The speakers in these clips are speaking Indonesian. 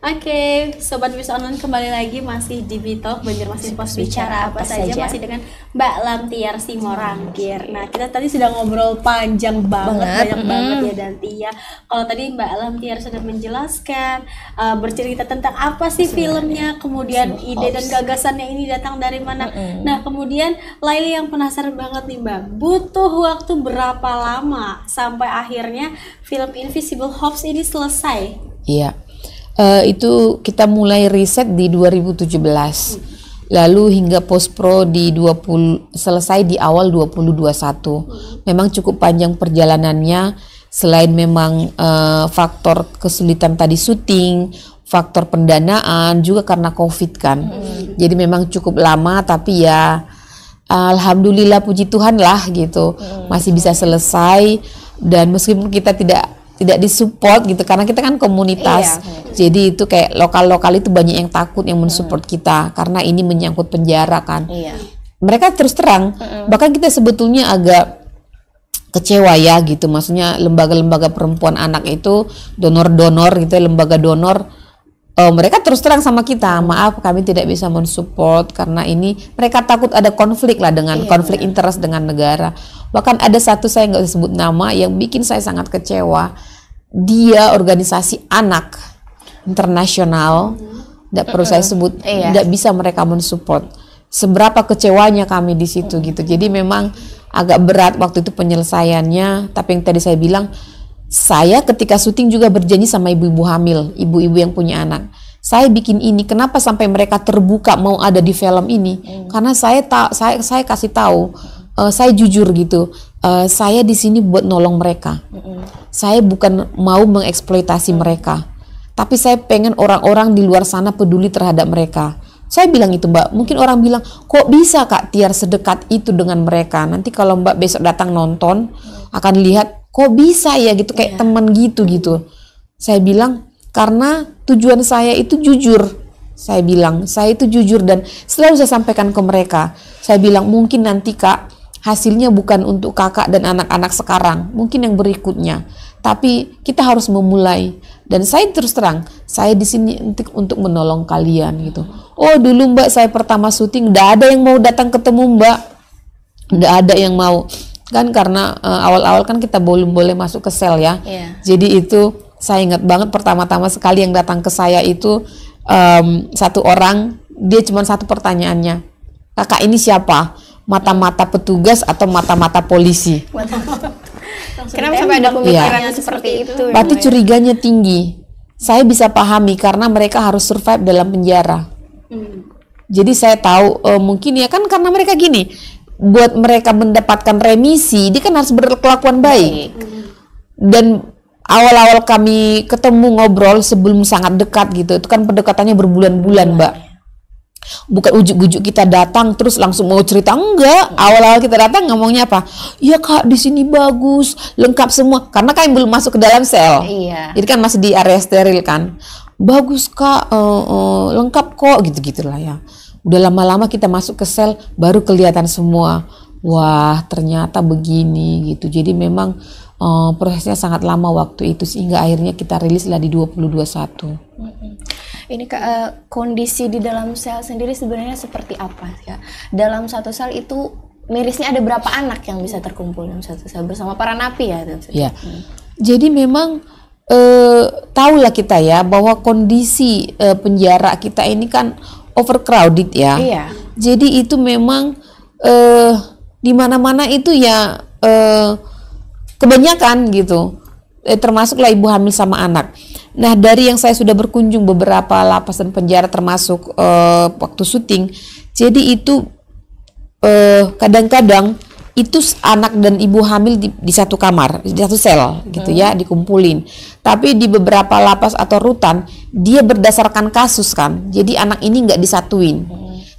Oke, Sobat Bis Online kembali lagi masih di Bitalk Banjarmasin Pos Bicara apa saja masih dengan Mbak Lamtiar Simorangkir. Nah, kita tadi sudah ngobrol panjang banget, banyak banget ya dan Tia. Kalau tadi Mbak Lamtiar sudah menjelaskan bercerita tentang apa sih filmnya, kemudian ide dan gagasannya ini datang dari mana. Nah, kemudian Laili yang penasaran banget nih Mbak, butuh waktu berapa lama sampai akhirnya film Invisible Hops ini selesai? Iya. Itu kita mulai riset di 2017, lalu hingga post pro selesai di awal 2021. Memang cukup panjang perjalanannya, selain memang faktor kesulitan tadi syuting, faktor pendanaan juga karena COVID kan. Jadi memang cukup lama, tapi ya alhamdulillah puji Tuhan lah gitu, masih bisa selesai. Dan meskipun kita tidak disupport gitu, karena kita kan komunitas, jadi itu kayak lokal itu banyak yang takut yang mensupport kita karena ini menyangkut penjara kan. Mereka terus terang, bahkan kita sebetulnya agak kecewa ya gitu, maksudnya lembaga-lembaga perempuan anak itu, donor-donor gitu, lembaga donor, mereka terus terang sama kita, maaf kami tidak bisa mensupport karena ini, mereka takut ada konflik lah dengan konflik interest dengan negara. Bahkan ada satu, saya nggak usah sebut nama, yang bikin saya sangat kecewa. Dia organisasi anak internasional, tidak perlu saya sebut, tidak bisa mereka mensupport. Seberapa kecewanya kami di situ gitu. Jadi memang agak berat waktu itu penyelesaiannya. Tapi yang tadi saya bilang, saya ketika syuting juga berjanji sama ibu-ibu hamil, ibu-ibu yang punya anak. Saya bikin ini, kenapa sampai mereka terbuka mau ada di film ini? Karena saya kasih tahu, saya jujur gitu. Saya di sini buat nolong mereka. Saya bukan mau mengeksploitasi mereka, tapi saya pengen orang-orang di luar sana peduli terhadap mereka. Saya bilang itu Mbak. Mungkin orang bilang, kok bisa Kak Tiar sedekat itu dengan mereka? Nanti kalau Mbak besok datang nonton, akan lihat kok bisa ya gitu, kayak teman gitu. Saya bilang karena tujuan saya itu jujur. Saya bilang saya itu jujur dan selalu saya sampaikan ke mereka. Saya bilang mungkin nanti Kak, hasilnya bukan untuk kakak dan anak-anak sekarang, mungkin yang berikutnya. Tapi kita harus memulai. Dan saya terus terang, saya di sini untuk menolong kalian gitu. Oh dulu Mbak, saya pertama syuting, nggak ada yang mau datang ketemu Mbak, nggak ada yang mau kan, karena awal-awal kan kita belum boleh masuk ke sel ya. Jadi itu saya ingat banget pertama-tama sekali yang datang ke saya itu satu orang, dia cuma satu pertanyaannya, kakak ini siapa? Mata-mata petugas atau mata-mata polisi? Kenapa sampai ada pemikiran seperti itu? Berarti curiganya tinggi. Saya bisa pahami karena mereka harus survive dalam penjara. Jadi saya tahu mungkin ya kan karena mereka gini, buat mereka mendapatkan remisi, dia kan harus berkelakuan baik. Dan awal-awal kami ketemu ngobrol sebelum sangat dekat gitu, itu kan pendekatannya berbulan-bulan Mbak. Bukan ujuk-ujuk kita datang terus langsung mau cerita, enggak. Awal-awal kita datang ngomongnya apa? Ya Kak, di sini bagus, lengkap semua. Karena kan belum masuk ke dalam sel. Jadi kan masih di area steril kan. Bagus Kak, lengkap kok, gitu-gitulah ya. Udah lama-lama kita masuk ke sel baru kelihatan semua. Wah, ternyata begini gitu. Jadi memang prosesnya sangat lama waktu itu sehingga akhirnya kita rilis lah di 2021. Ini Kak, kondisi di dalam sel sendiri sebenarnya seperti apa ya? Dalam satu sel itu mirisnya ada berapa anak yang bisa terkumpul dalam satu sel bersama para napi ya? Jadi memang tahulah kita ya bahwa kondisi penjara kita ini kan overcrowded ya. Jadi itu memang di mana-mana itu ya kebanyakan gitu. Termasuklah ibu hamil sama anak. Nah dari yang saya sudah berkunjung beberapa lapas dan penjara termasuk waktu syuting, jadi itu kadang-kadang itu anak dan ibu hamil di satu kamar, di satu sel gitu ya, dikumpulin. Tapi di beberapa lapas atau rutan dia berdasarkan kasus kan, jadi anak ini nggak disatuin.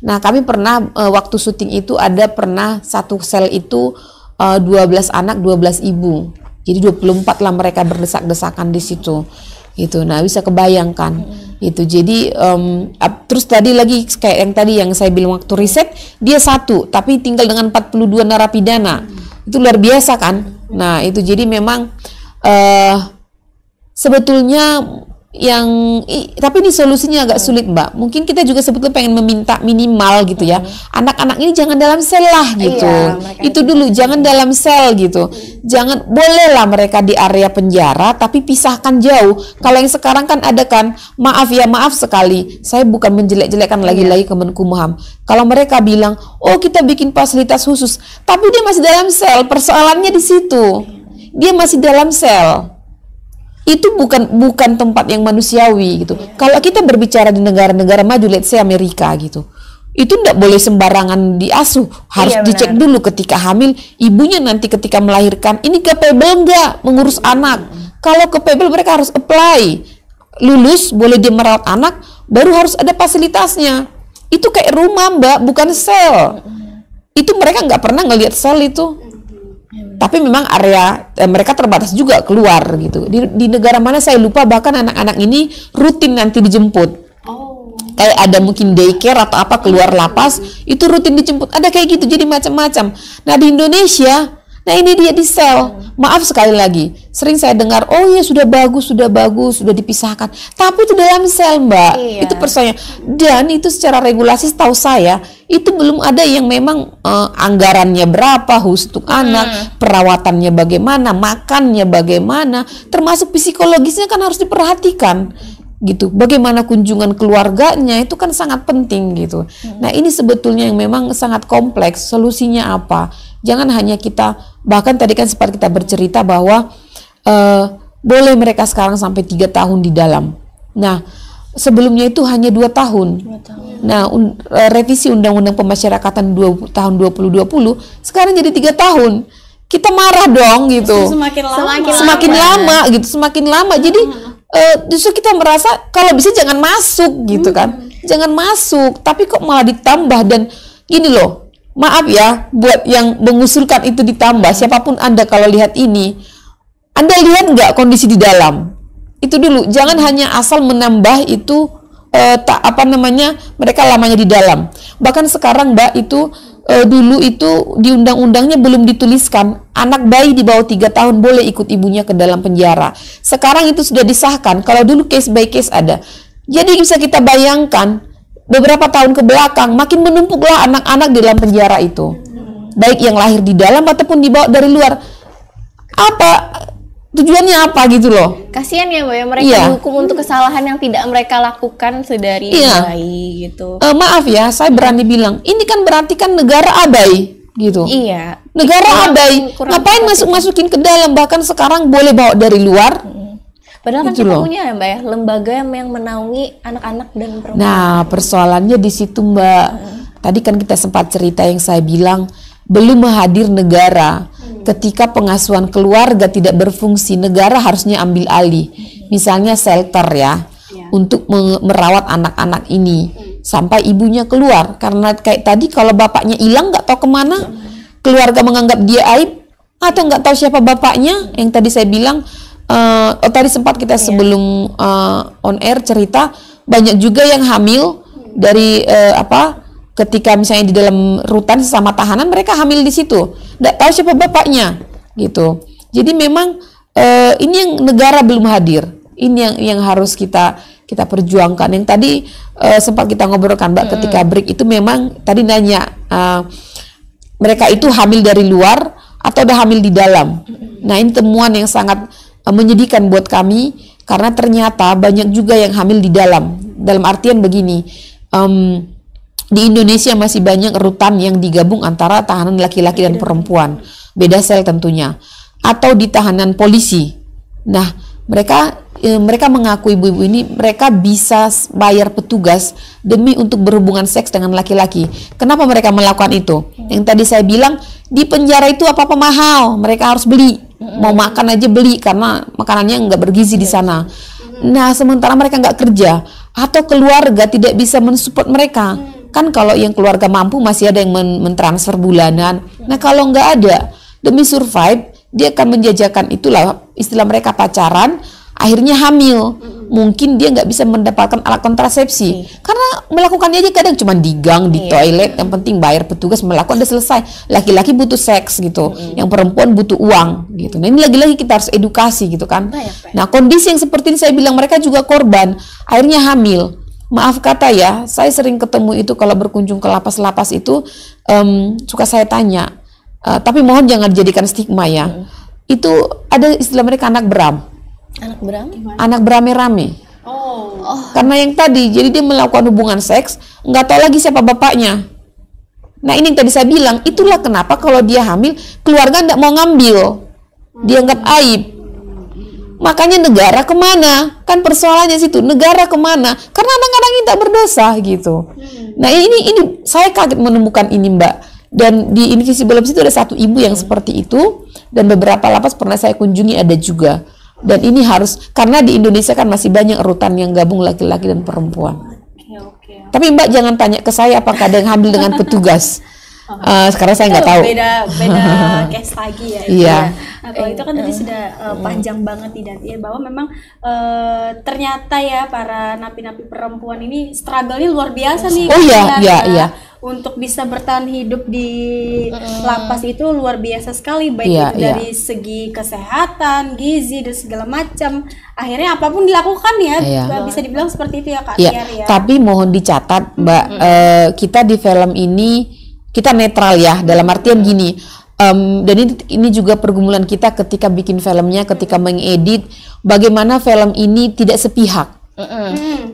Nah kami pernah waktu syuting itu ada pernah satu sel itu 12 anak 12 ibu. Jadi 24 lah mereka berdesak-desakan di situ. Gitu. Nah, bisa kebayangkan itu. Jadi terus tadi lagi kayak yang tadi yang saya bilang waktu riset, dia satu tapi tinggal dengan 42 narapidana. Itu luar biasa kan? Nah, itu jadi memang sebetulnya tapi ini solusinya agak sulit, Mbak. Mungkin kita juga sebetulnya pengen meminta minimal gitu ya. Anak-anak ini jangan dalam sel lah gitu. Itu dulu, jangan dalam sel gitu. Jangan, bolehlah mereka di area penjara tapi pisahkan jauh. Kalau yang sekarang kan ada kan, maaf sekali, saya bukan menjelek-jelekan lagi-lagi Kemenkumham. Kalau mereka bilang, "Oh, kita bikin fasilitas khusus," tapi dia masih dalam sel, persoalannya di situ. Dia masih dalam sel. Itu bukan tempat yang manusiawi gitu. Kalau kita berbicara di negara-negara maju, let's say Amerika gitu, itu tidak boleh sembarangan diasuh, harus dicek dulu ketika hamil, ibunya nanti ketika melahirkan, ini capable nggak mengurus anak. Kalau capable mereka harus apply, lulus boleh dia merawat anak, baru harus ada fasilitasnya. Itu kayak rumah, Mbak, bukan sel. Itu mereka nggak pernah ngelihat sel itu. Tapi memang area mereka terbatas juga keluar gitu. Di negara mana saya lupa, bahkan anak-anak ini rutin nanti dijemput. Kayak ada mungkin daycare atau apa keluar lapas, itu rutin dijemput. Ada kayak gitu, jadi macam-macam. Nah, di Indonesia, nah ini dia di sel. Maaf sekali lagi, sering saya dengar, oh ya sudah bagus, sudah dipisahkan. Tapi itu dalam sel, Mbak. Itu persoalannya. Dan itu secara regulasi setahu saya, itu belum ada yang memang anggarannya berapa khusus untuk anak, perawatannya bagaimana, makannya bagaimana, termasuk psikologisnya kan harus diperhatikan gitu. Bagaimana kunjungan keluarganya itu kan sangat penting gitu. Nah, ini sebetulnya yang memang sangat kompleks. Solusinya apa? Jangan hanya kita, bahkan tadi kan sempat kita bercerita bahwa boleh mereka sekarang sampai 3 tahun di dalam. Nah, sebelumnya itu hanya 2 tahun. Nah, revisi Undang-Undang Pemasyarakatan tahun 2020 sekarang jadi 3 tahun. Kita marah dong gitu. Semakin lama gitu, semakin lama. Jadi justru kita merasa kalau bisa jangan masuk gitu kan. Jangan masuk, tapi kok malah ditambah. Dan gini loh, maaf ya buat yang mengusulkan itu ditambah, siapapun Anda kalau lihat ini, Anda lihat nggak kondisi di dalam? Itu dulu, jangan hanya asal menambah itu mereka lamanya di dalam. Bahkan sekarang, Mbak, itu dulu itu di undang-undangnya belum dituliskan anak bayi di bawah 3 tahun boleh ikut ibunya ke dalam penjara. Sekarang itu sudah disahkan. Kalau dulu case by case ada. Jadi bisa kita bayangkan beberapa tahun ke belakang makin menumpuklah anak-anak di dalam penjara itu. Baik yang lahir di dalam ataupun dibawa dari luar. Apa tujuannya apa gitu loh? Kasihan ya, Mbak, ya, mereka dihukum untuk kesalahan yang tidak mereka lakukan sedari bayi gitu. Maaf ya, saya berani bilang, ini kan berarti kan negara abai gitu. Iya. Negara abai. Ngapain masukin ke dalam? Bahkan sekarang boleh bawa dari luar. Padahal kan kita punya ya, Mbak, ya, lembaga yang menaungi anak-anak dan perempuan. Nah, persoalannya di situ, Mbak. Tadi kan kita sempat cerita yang saya bilang belum hadir negara. Ketika pengasuhan keluarga tidak berfungsi, negara harusnya ambil alih. Misalnya shelter ya, untuk merawat anak-anak ini sampai ibunya keluar. Karena kayak tadi kalau bapaknya hilang nggak tahu kemana, keluarga menganggap dia aib atau nggak tahu siapa bapaknya. Yang tadi saya bilang, tadi sempat kita sebelum on air cerita, banyak juga yang hamil dari ketika misalnya di dalam rutan sesama tahanan, mereka hamil di situ, nggak tahu siapa bapaknya gitu. Jadi memang ini yang negara belum hadir, ini yang harus kita perjuangkan. Yang tadi sempat kita ngobrolkan, Mbak, ketika break itu memang tadi nanya mereka itu hamil dari luar atau udah hamil di dalam. Nah, ini temuan yang sangat menyedihkan buat kami karena ternyata banyak juga yang hamil di dalam artian begini. Di Indonesia masih banyak rutan yang digabung antara tahanan laki-laki dan perempuan, beda sel tentunya, atau di tahanan polisi. Nah, mereka mengaku ibu-ibu ini mereka bisa bayar petugas demi untuk berhubungan seks dengan laki-laki. Kenapa mereka melakukan itu? Yang tadi saya bilang, di penjara itu apa-apa mahal, mereka harus beli. Mau makan aja beli karena makanannya nggak bergizi di sana. Nah, sementara mereka nggak kerja atau keluarga tidak bisa mensupport mereka. Kan kalau yang keluarga mampu masih ada yang mentransfer bulanan. Nah, kalau nggak ada, demi survive dia akan menjajakan, itulah istilah mereka pacaran akhirnya hamil. Mungkin dia nggak bisa mendapatkan alat kontrasepsi karena melakukannya aja kadang cuma di gang, di toilet, yang penting bayar petugas melakukan udah selesai. Laki-laki butuh seks gitu, yang perempuan butuh uang gitu. Nah ini lagi-lagi kita harus edukasi gitu kan. Nah kondisi yang seperti ini saya bilang mereka juga korban, akhirnya hamil. Maaf kata ya, saya sering ketemu itu kalau berkunjung ke lapas-lapas itu, suka saya tanya, tapi mohon jangan dijadikan stigma ya. Itu ada istilah mereka anak beram. Anak berami? Anak berame-rame. Karena yang tadi, jadi dia melakukan hubungan seks, nggak tahu lagi siapa bapaknya. Nah ini yang tadi saya bilang, itulah kenapa kalau dia hamil, keluarga nggak mau ngambil, dianggap aib. Makanya negara kemana? Kan persoalannya situ, negara kemana? Karena anak-anak ini tak berdosa gitu. Nah ini saya kaget menemukan ini Mbak. Dan di Invisible Labs itu ada satu ibu yang seperti itu, dan beberapa lapas pernah saya kunjungi ada juga. Dan ini harus, karena di Indonesia kan masih banyak rutan yang gabung laki-laki dan perempuan. Tapi Mbak jangan tanya ke saya apakah ada yang hamil dengan petugas. Sekarang saya nggak tahu. Beda case lagi ya. Iya. Nah kalau itu kan tadi sudah panjang banget tidak ya, bahwa memang ternyata ya para napi-napi perempuan ini struggle-nya luar biasa nih. Oh iya. Untuk bisa bertahan hidup di lapas itu luar biasa sekali, baik itu dari segi kesehatan, gizi dan segala macam. Akhirnya apapun dilakukan ya, bisa dibilang seperti itu ya Kak Tiar ya. Tapi mohon dicatat Mbak, kita di film ini kita netral ya, dalam artian gini. Dan ini juga pergumulan kita ketika bikin filmnya, ketika mengedit, bagaimana film ini tidak sepihak.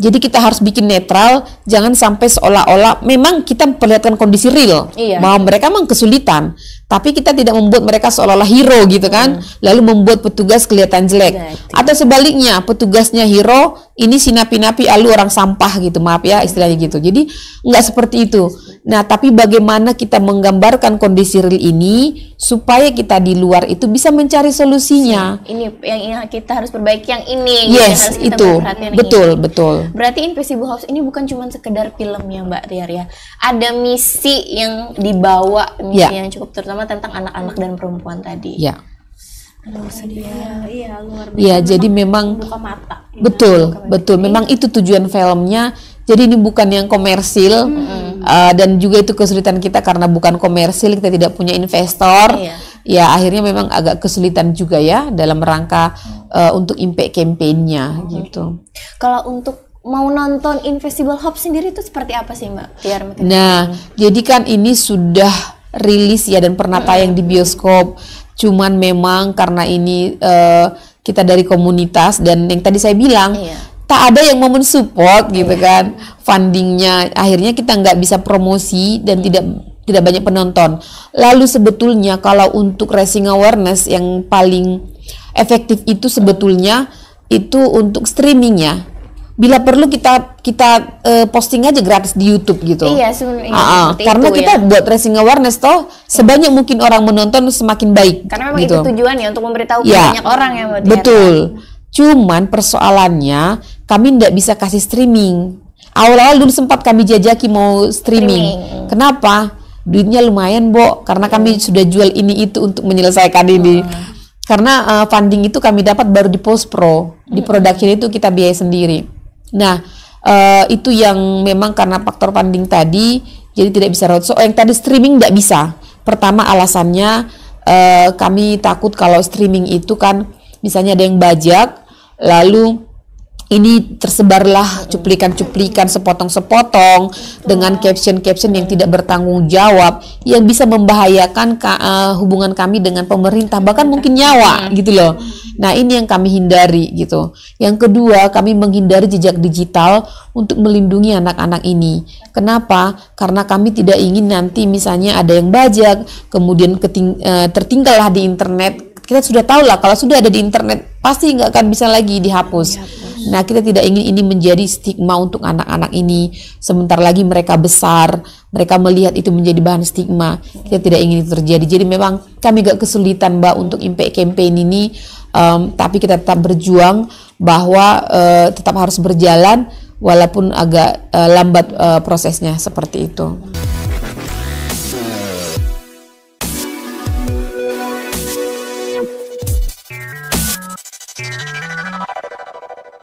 Jadi kita harus bikin netral, jangan sampai seolah-olah memang kita perlihatkan kondisi real, bahwa mereka memang kesulitan, tapi kita tidak membuat mereka seolah-olah hero gitu kan, lalu membuat petugas kelihatan jelek. Atau sebaliknya, petugasnya hero, ini si napi-napi alu orang sampah gitu, maaf ya istilahnya gitu. Jadi nggak seperti itu. Nah tapi bagaimana kita menggambarkan kondisi real ini supaya kita di luar itu bisa mencari solusinya. Ini yang kita harus perbaiki, yang ini yes harus kita itu betul. Berarti Invisible House ini bukan cuma sekedar film ya Mbak Tiar ya, ada misi yang dibawa, misi yang cukup terutama tentang anak-anak dan perempuan tadi. Ya. Iya, luar biasa. Ya, jadi memang buka mata. Betul. Memang itu tujuan filmnya. Jadi ini bukan yang komersil, dan juga itu kesulitan kita karena bukan komersil, kita tidak punya investor. Ya, akhirnya memang agak kesulitan juga ya dalam rangka untuk impact campaign-nya gitu. Kalau untuk mau nonton Invisible House sendiri itu seperti apa sih Mbak Tiar? Nah, jadi kan ini sudah rilis ya dan pernah tayang di bioskop. Cuman memang karena ini kita dari komunitas dan yang tadi saya bilang tak ada yang mau mensupport gitu kan fundingnya, akhirnya kita nggak bisa promosi dan tidak banyak penonton. Lalu sebetulnya kalau untuk raising awareness yang paling efektif itu sebetulnya itu untuk streamingnya. Bila perlu kita posting aja gratis di YouTube gitu. Iya, sebenarnya. Karena kita buat raising awareness toh sebanyak mungkin orang menonton semakin baik. Karena memang gitu. itu tujuannya untuk memberitahu banyak orang ya Mbak Tiar. Betul. Cuman persoalannya kami tidak bisa kasih streaming. Awal-awal dulu sempat kami jajaki mau streaming. Kenapa? Duitnya lumayan, Bo. Karena kami sudah jual ini itu untuk menyelesaikan ini. Karena funding itu kami dapat baru di post pro. Di production itu kita biaya sendiri. Nah, itu yang memang karena faktor funding tadi, jadi tidak bisa roadshow. Yang tadi streaming tidak bisa. Pertama alasannya kami takut kalau streaming itu kan misalnya ada yang bajak, lalu ini tersebarlah cuplikan-cuplikan sepotong-sepotong dengan caption-caption yang tidak bertanggung jawab yang bisa membahayakan hubungan kami dengan pemerintah, bahkan mungkin nyawa gitu loh. Nah ini yang kami hindari gitu. Yang kedua, kami menghindari jejak digital untuk melindungi anak-anak ini. Kenapa? Karena kami tidak ingin nanti misalnya ada yang bajak, kemudian tertinggallah di internet. Kita sudah tahu lah kalau sudah ada di internet pasti nggak akan bisa lagi dihapus. Nah kita tidak ingin ini menjadi stigma untuk anak-anak ini. Sebentar lagi mereka besar, mereka melihat itu menjadi bahan stigma. Kita tidak ingin itu terjadi. Jadi memang kami agak kesulitan Mbak untuk impact campaign ini, tapi kita tetap berjuang bahwa tetap harus berjalan walaupun agak lambat prosesnya seperti itu.